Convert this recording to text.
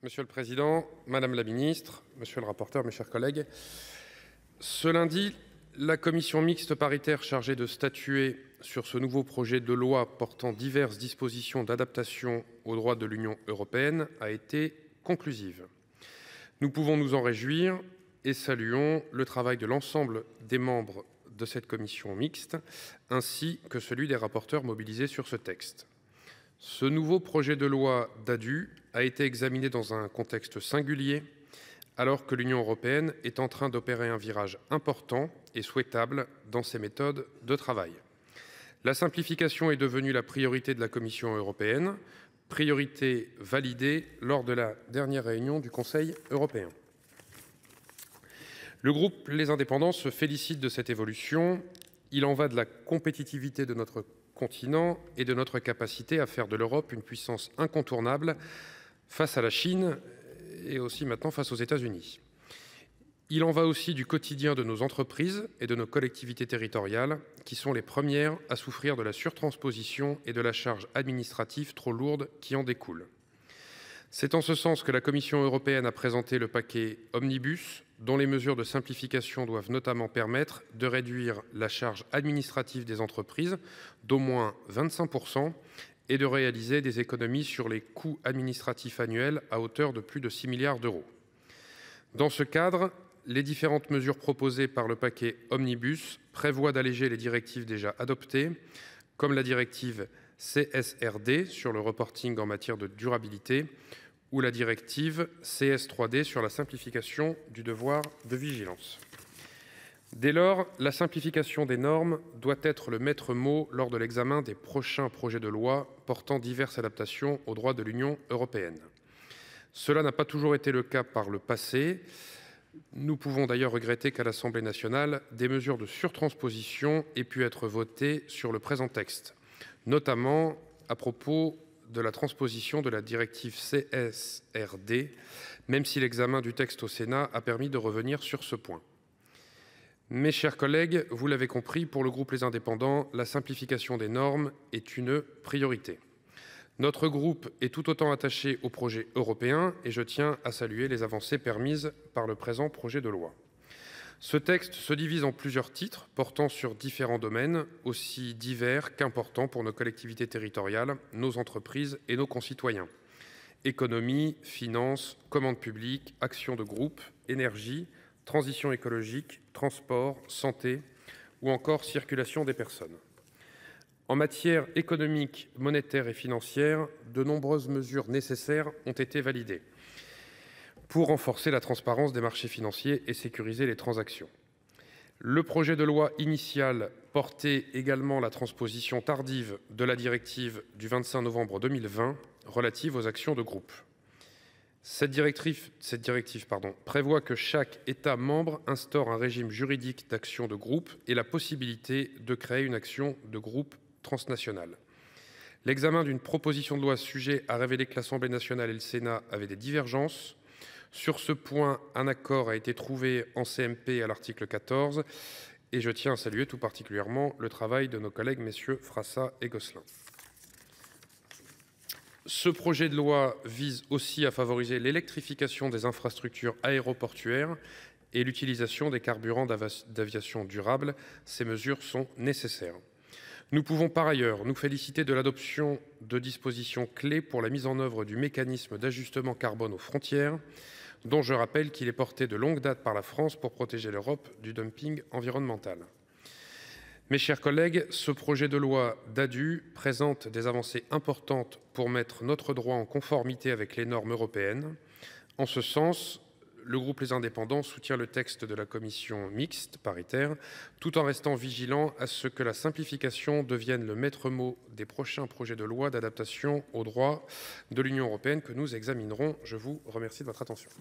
Monsieur le Président, Madame la Ministre, Monsieur le rapporteur, mes chers collègues, ce lundi, la commission mixte paritaire chargée de statuer sur ce nouveau projet de loi portant diverses dispositions d'adaptation au droit de l'Union européenne a été conclusive. Nous pouvons nous en réjouir et saluons le travail de l'ensemble des membres de cette commission mixte, ainsi que celui des rapporteurs mobilisés sur ce texte. Ce nouveau projet de loi DADU a été examiné dans un contexte singulier, alors que l'Union européenne est en train d'opérer un virage important et souhaitable dans ses méthodes de travail. La simplification est devenue la priorité de la Commission européenne, priorité validée lors de la dernière réunion du Conseil européen. Le groupe Les Indépendants se félicite de cette évolution. Il en va de la compétitivité de notre continent et de notre capacité à faire de l'Europe une puissance incontournable face à la Chine et aussi maintenant face aux États-Unis. Il en va aussi du quotidien de nos entreprises et de nos collectivités territoriales qui sont les premières à souffrir de la surtransposition et de la charge administrative trop lourde qui en découle. C'est en ce sens que la Commission européenne a présenté le paquet Omnibus, dont les mesures de simplification doivent notamment permettre de réduire la charge administrative des entreprises d'au moins 25% et de réaliser des économies sur les coûts administratifs annuels à hauteur de plus de 6 milliards d'euros. Dans ce cadre, les différentes mesures proposées par le paquet Omnibus prévoient d'alléger les directives déjà adoptées, comme la directive CSRD sur le reporting en matière de durabilité ou la directive CS3D sur la simplification du devoir de vigilance. Dès lors, la simplification des normes doit être le maître mot lors de l'examen des prochains projets de loi portant diverses adaptations au droit de l'Union européenne. Cela n'a pas toujours été le cas par le passé. Nous pouvons d'ailleurs regretter qu'à l'Assemblée nationale, des mesures de surtransposition aient pu être votées sur le présent texte, notamment à propos de la transposition de la directive CSRD, même si l'examen du texte au Sénat a permis de revenir sur ce point. Mes chers collègues, vous l'avez compris, pour le groupe Les Indépendants, la simplification des normes est une priorité. Notre groupe est tout autant attaché au projet européen et je tiens à saluer les avancées permises par le présent projet de loi. Ce texte se divise en plusieurs titres portant sur différents domaines, aussi divers qu'importants pour nos collectivités territoriales, nos entreprises et nos concitoyens. Économie, finances, commande publique, action de groupe, énergie, transition écologique, transport, santé ou encore circulation des personnes. En matière économique, monétaire et financière, de nombreuses mesures nécessaires ont été validées pour renforcer la transparence des marchés financiers et sécuriser les transactions. Le projet de loi initial portait également la transposition tardive de la directive du 25 novembre 2020 relative aux actions de groupe. Cette directive prévoit que chaque État membre instaure un régime juridique d'action de groupe et la possibilité de créer une action de groupe transnationale. L'examen d'une proposition de loi à ce sujet a révélé que l'Assemblée nationale et le Sénat avaient des divergences. Sur ce point, un accord a été trouvé en CMP à l'article 14 et je tiens à saluer tout particulièrement le travail de nos collègues messieurs Frassa et Gosselin. Ce projet de loi vise aussi à favoriser l'électrification des infrastructures aéroportuaires et l'utilisation des carburants d'aviation durable. Ces mesures sont nécessaires. Nous pouvons par ailleurs nous féliciter de l'adoption de dispositions clés pour la mise en œuvre du mécanisme d'ajustement carbone aux frontières, dont je rappelle qu'il est porté de longue date par la France pour protéger l'Europe du dumping environnemental. Mes chers collègues, ce projet de loi DADU présente des avancées importantes pour mettre notre droit en conformité avec les normes européennes. En ce sens, le groupe Les Indépendants soutient le texte de la commission mixte paritaire, tout en restant vigilant à ce que la simplification devienne le maître mot des prochains projets de loi d'adaptation au droit de l'Union européenne que nous examinerons. Je vous remercie de votre attention.